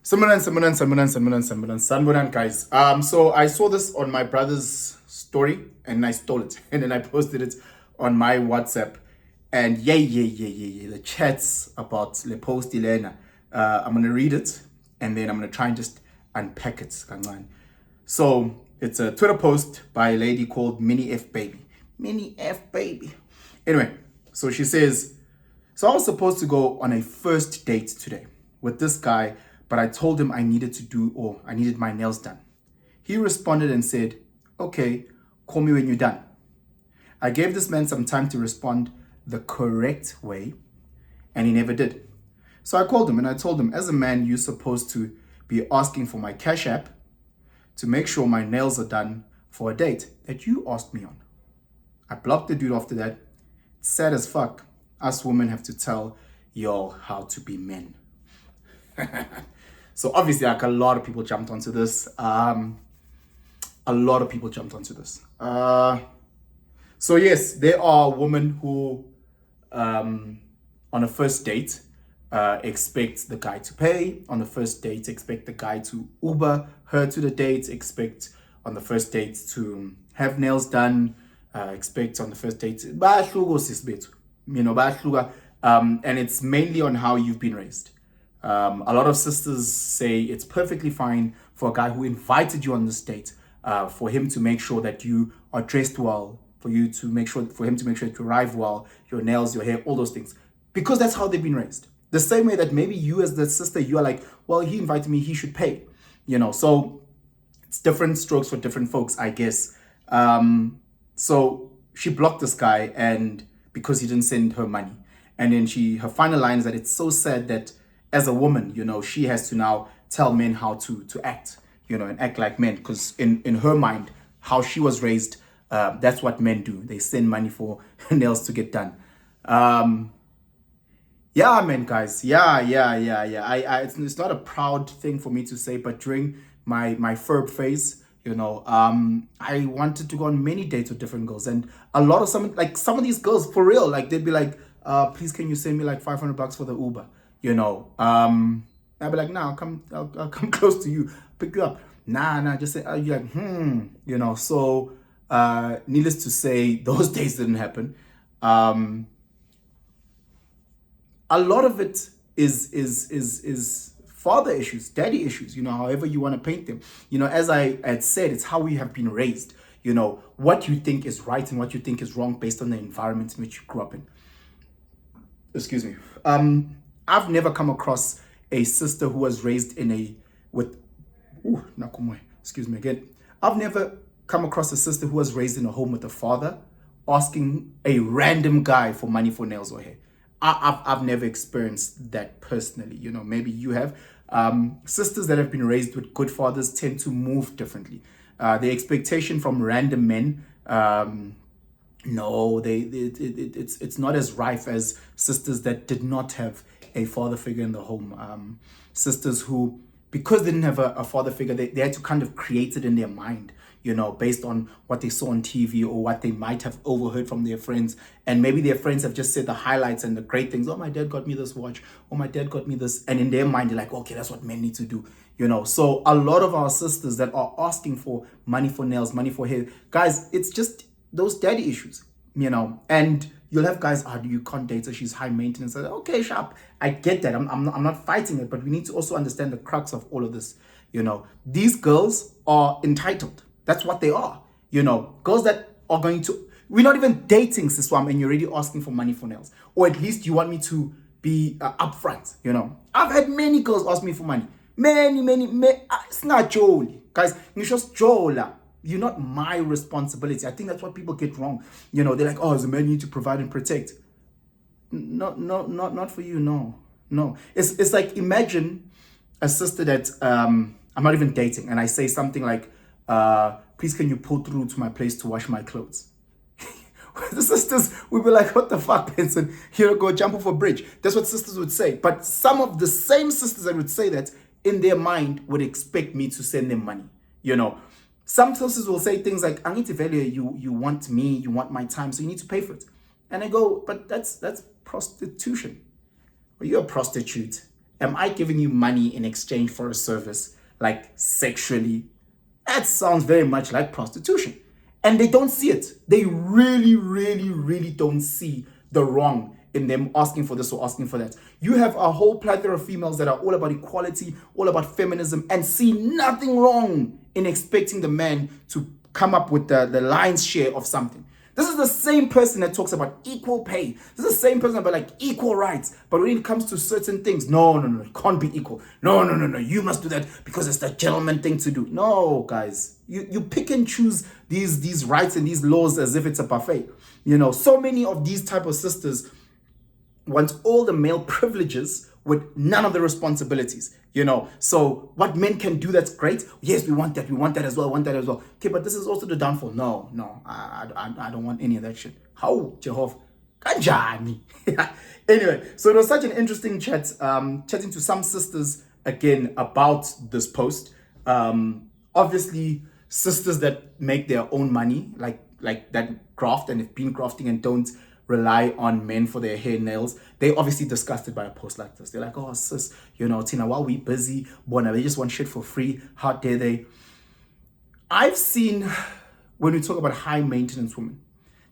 Sambunan, guys. So I saw this on my brother's story and I stole it and then I posted it on my WhatsApp. And the chats about Le Post Elena. I'm gonna read it and then I'm gonna try and just unpack it. So it's a Twitter post by a lady called Mini F Baby. Mini F Baby. Anyway, so she says, so I was supposed to go on a first date today with this guy, but I told him I needed my nails done. He responded and said, okay, call me when you're done. I gave this man some time to respond the correct way, and he never did. So I called him and I told him, as a man, you're supposed to be asking for my Cash App to make sure my nails are done for a date that you asked me on. I blocked the dude after that. It's sad as fuck. Us women have to tell y'all how to be men. So obviously, like, a lot of people jumped onto this. So yes, there are women who, on a first date, expect the guy to pay. On the first date, expect the guy to Uber her to the date. Expect on the first date to have nails done. Expect on the first date, and it's mainly on how you've been raised. A lot of sisters say it's perfectly fine for a guy who invited you on this date, for him to make sure that you are dressed well, for him to make sure that you arrive well, your nails, your hair, all those things, because that's how they've been raised. The same way that maybe you as the sister, you are like, well, he invited me, he should pay, So it's different strokes for different folks, I guess. So she blocked this guy, and because he didn't send her money. And then her final line is that it's so sad that as a woman, she has to now tell men how to act, and act like men. Because in her mind, how she was raised, that's what men do. They send money for nails to get done. Yeah, man, guys. Yeah. It's not a proud thing for me to say, but during my FERB phase, I wanted to go on many dates with different girls, and some of these girls, for real, like, they'd be like, please, can you send me like $500 for the Uber? I'd be like, nah, I'll come close to you, pick you up. Nah, just say, you're like, So, needless to say, those days didn't happen. A lot of it is father issues, daddy issues, however you want to paint them. As I had said, it's how we have been raised, what you think is right and what you think is wrong based on the environment in which you grew up in. Excuse me. I've never come across a sister who was raised excuse me again. I've never come across a sister who was raised in a home with a father asking a random guy for money for nails or hair. I've never experienced that personally. Maybe you have. Sisters that have been raised with good fathers tend to move differently. The expectation from random men, no, it's not as rife as sisters that did not have a father figure in the home. Sisters who, because they didn't have a father figure, they had to kind of create it in their mind, based on what they saw on TV or what they might have overheard from their friends. And maybe their friends have just said the highlights and the great things. Oh, my dad got me this watch. Oh, my dad got me this. And in their mind, they're like, okay, that's what men need to do. So a lot of our sisters that are asking for money for nails, money for hair, guys, it's just those daddy issues, and you'll have guys, you can't date her, she's high maintenance. Okay, sharp, I get that. I'm not fighting it, but we need to also understand the crux of all of this. These girls are entitled. That's what they are. Girls that are going to, we're not even dating, Siswam, and you're already asking for money for nails. Or at least you want me to be upfront, I've had many girls ask me for money. Many, it's not Jolie. Guys, it's just Jola. You're not my responsibility. I think that's what people get wrong. They're like, oh, as a man, you need to provide and protect. No, not for you, no. It's like, imagine a sister that I'm not even dating, and I say something like, please, can you pull through to my place to wash my clothes? The sisters would be like, what the fuck, Benson? Go jump off a bridge. That's what sisters would say. But some of the same sisters that would say that, in their mind, would expect me to send them money. Some sisters will say things like, I need to value you want me, you want my time, so you need to pay for it. And I go, but that's prostitution. Or you're a prostitute. Am I giving you money in exchange for a service, like sexually? That sounds very much like prostitution. And they don't see it. They really, really, really don't see the wrong in them asking for this or asking for that. You have a whole plethora of females that are all about equality, all about feminism, and see nothing wrong in expecting the man to come up with the lion's share of something. This is the same person that talks about equal pay. This is the same person about like equal rights. But when it comes to certain things, no, it can't be equal. No, you must do that because it's the gentleman thing to do. No, guys, you pick and choose these rights and these laws as if it's a buffet. So many of these type of sisters want all the male privileges with none of the responsibilities. So what men can do, that's great. Yes, we want that as well, Okay, but this is also the downfall. No, I don't want any of that shit. How, Jehovah? Kanjani. Anyway, so it was such an interesting chat, chatting to some sisters again about this post. Obviously, sisters that make their own money, like that graft and have been grafting and don't rely on men for their hair and nails, they obviously disgusted by a post like this. They're like, oh sis, Tina, while we busy, bona, they just want shit for free. How dare they? I've seen, when we talk about high maintenance women,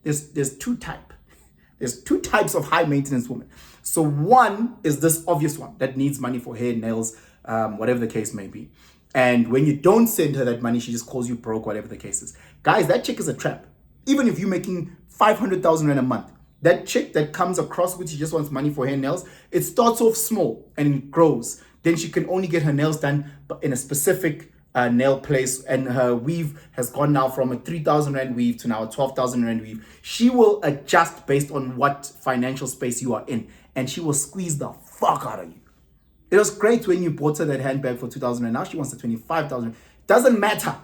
there's two types of high maintenance women. So one is this obvious one that needs money for hair, nails, whatever the case may be. And when you don't send her that money, she just calls you broke, whatever the case is. Guys, that chick is a trap. Even if you're making 500,000 rand a month, that chick that comes across which she just wants money for hair, nails, it starts off small and it grows. Then she can only get her nails done in a specific nail place, and her weave has gone now from a 3,000 rand weave to now a 12,000 rand weave. She will adjust based on what financial space you are in, and she will squeeze the fuck out of you. It was great when you bought her that handbag for 2,000 rand. Now she wants the 25,000. Doesn't matter.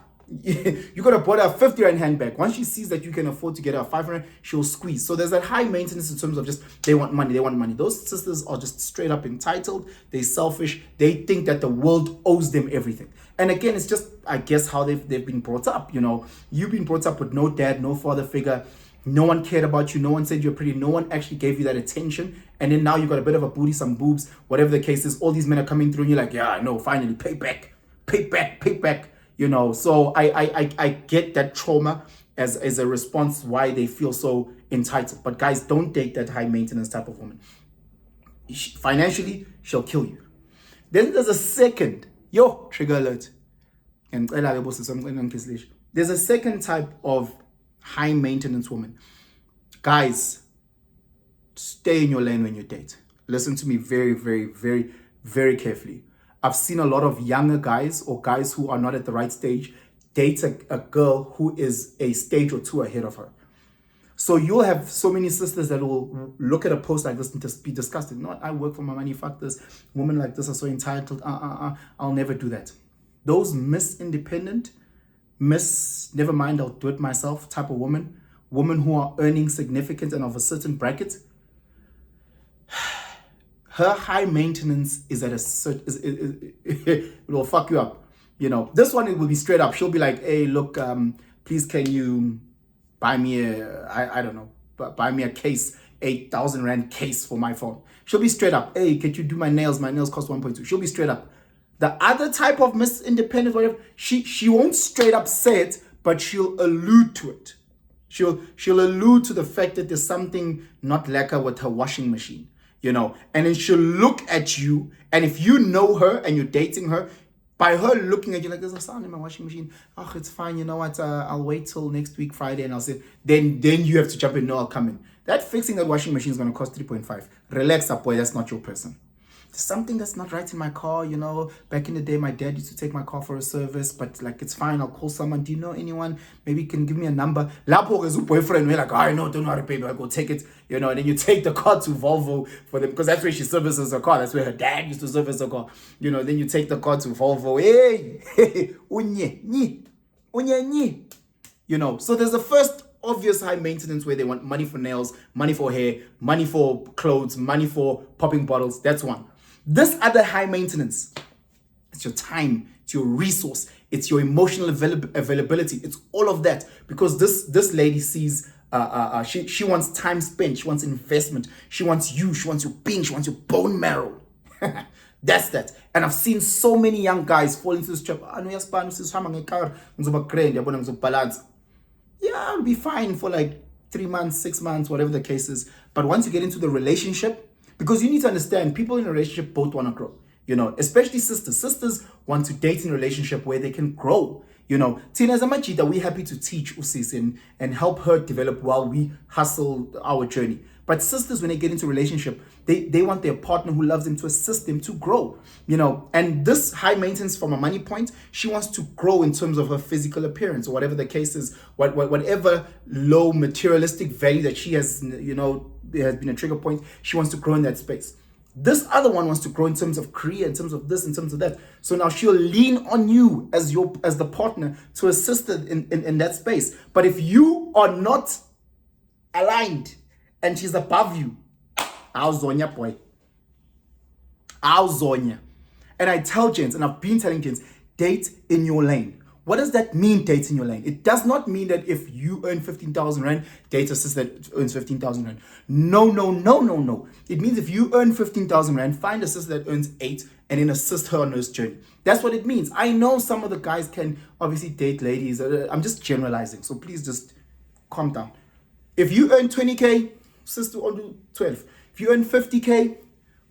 You could have bought her a 50 rand handbag. Once she sees that you can afford to get her a 500, she'll squeeze. So there's that high maintenance in terms of just they want money. Those sisters are just straight up entitled. They're selfish. They think that the world owes them everything. And again, it's just, I guess, how they've been brought up. You've been brought up with no dad, no father figure. No one cared about you. No one said you're pretty. No one actually gave you that attention. And then now you got a bit of a booty, some boobs, whatever the case is. All these men are coming through and you're like, yeah, I know, finally, pay back. So I get that trauma as a response why they feel so entitled. But guys, don't date that high maintenance type of woman. Financially, she'll kill you. Then there's a second, trigger alert. And there's a second type of high maintenance woman. Guys, stay in your lane when you date. Listen to me very, very, very, very carefully. I've seen a lot of younger guys or guys who are not at the right stage date a girl who is a stage or two ahead of her. So you'll have so many sisters that will look at a post like this and just be disgusted. No, I work for my money, fuck this. Women like this are so entitled. I'll never do that. Those Miss Independent, never mind, I'll do it myself type of women who are earning significant and of a certain bracket, her high maintenance is at a certain, it will fuck you up. This one, it will be straight up. She'll be like, hey, look, please can you buy me buy me a case, 8,000 rand case for my phone. She'll be straight up. Hey, can you do my nails? My nails cost 1.2. She'll be straight up. The other type of Miss Independent, whatever, she won't straight up say it, but she'll allude to it. She'll allude to the fact that there's something not lacquer with her washing machine, and then she'll look at you, and if you know her and you're dating her, by her looking at you like, there's a sound in my washing machine. Oh, it's fine. You know what? I'll wait till next week, Friday, and I'll say, then you have to jump in. No, I'll come in. That fixing that washing machine is going to cost 3.5. Relax up, boy. That's not your person. There's something that's not right in my car. Back in the day, my dad used to take my car for a service, but like, it's fine. I'll call someone. Do you know anyone? Maybe you can give me a number. Lapo is a boyfriend. We're like, I know, don't worry, baby. I'll go take it. And then you take the car to Volvo for them, because that's where she services her car. That's where her dad used to service her car. Then you take the car to Volvo. Hey, unye. So there's the first obvious high maintenance where they want money for nails, money for hair, money for clothes, money for popping bottles. That's one. This other high maintenance, it's your time, it's your resource, it's your emotional availability, it's all of that. Because this lady sees, she wants time spent, she wants investment, she wants you, she wants your being, she wants your bone marrow. That's that. And I've seen so many young guys fall into this trap. Yeah, I'll be fine for like 3 months, 6 months, whatever the case is. But once you get into the relationship, because you need to understand, people in a relationship both want to grow. Especially sisters. Sisters want to date in a relationship where they can grow. Tina Zamachita, we're happy to teach Usis and help her develop while we hustle our journey. But sisters, when they get into a relationship, they want their partner who loves them to assist them to grow. And this high maintenance from a money point, she wants to grow in terms of her physical appearance or whatever the case is, whatever low materialistic value that she has, has been a trigger point, she wants to grow in that space. This other one wants to grow in terms of career, in terms of this, in terms of that. So now she'll lean on you as the partner to assist her in that space. But if you are not aligned and she's above you, how's Zonya, boy? How's Zonya? And I tell gents, and I've been telling gents, date in your lane. What does that mean, date in your lane? It does not mean that if you earn 15,000 Rand, date a sister that earns 15,000 Rand. No. It means if you earn 15,000 Rand, find a sister that earns 8 and then assist her on her journey. That's what it means. I know some of the guys can obviously date ladies. I'm just generalizing. So please just calm down. If you earn 20K, sister on do 12. If you earn 50K,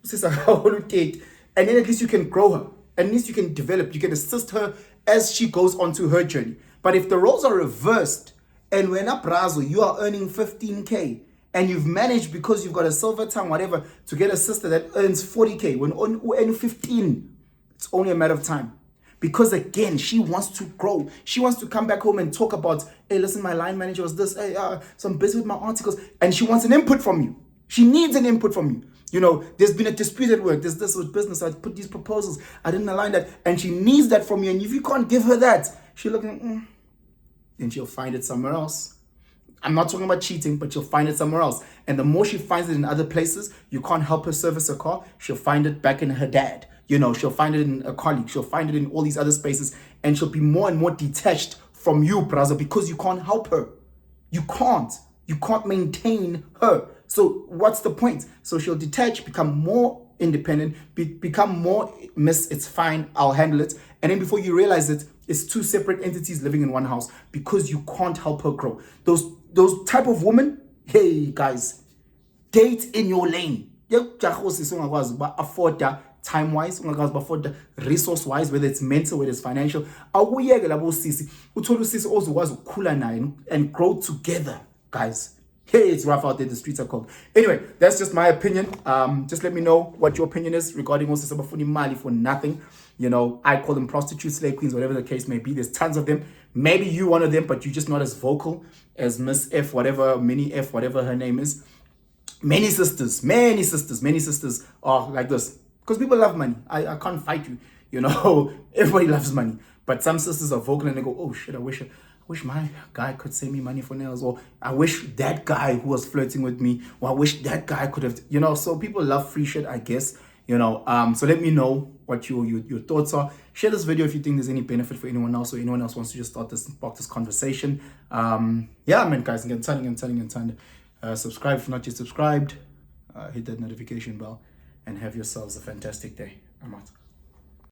sister on date. And then at least you can grow her. At least you can develop. You can assist her as she goes on to her journey. But if the roles are reversed and when up Brazo, you are earning 15K and you've managed because you've got a silver tongue, whatever, to get a sister that earns 40K when on earn 15, it's only a matter of time. Because again, she wants to grow. She wants to come back home and talk about, hey, listen, my line manager was this, hey, so I'm busy with my articles. And she wants an input from you. She needs an input from you. There's been a dispute at work. There's this with business. I put these proposals. I didn't align that. And she needs that from you. And if you can't give her that, she'll look at then she'll find it somewhere else. I'm not talking about cheating, but she'll find it somewhere else. And the more she finds it in other places, you can't help her service her car. She'll find it back in her dad. She'll find it in a colleague. She'll find it in all these other spaces. And she'll be more and more detached from you, brother, because you can't help her. You can't maintain her. So what's the point? So she'll detach, become more independent, become more it's fine, I'll handle it. And then before you realize it, it's two separate entities living in one house because you can't help her grow. Those type of women, hey guys, date in your lane. Afford time-wise, afford resource-wise, whether it's mental, whether it's financial. And grow together, guys. Hey, it's rough out there. The streets are cold. Anyway, that's just my opinion. Just let me know what your opinion is regarding also Sabafuni Mali for nothing. I call them prostitutes, slave queens, whatever the case may be. There's tons of them. Maybe you one of them, but you're just not as vocal as Miss F, whatever, Mini F, whatever her name is. Many sisters are like this. Because people love money. I can't fight you. Everybody loves money. But some sisters are vocal and they go, oh shit, I wish my guy could send me money for nails, or I wish that guy who was flirting with me, or I wish that guy could have, so people love free shit, I guess, so let me know what your thoughts are. Share this video if you think there's any benefit for anyone else, or anyone else wants to just spark this conversation. Yeah, man, guys, I'm telling. Subscribe if not yet subscribed, hit that notification bell, and have yourselves a fantastic day. I'm out.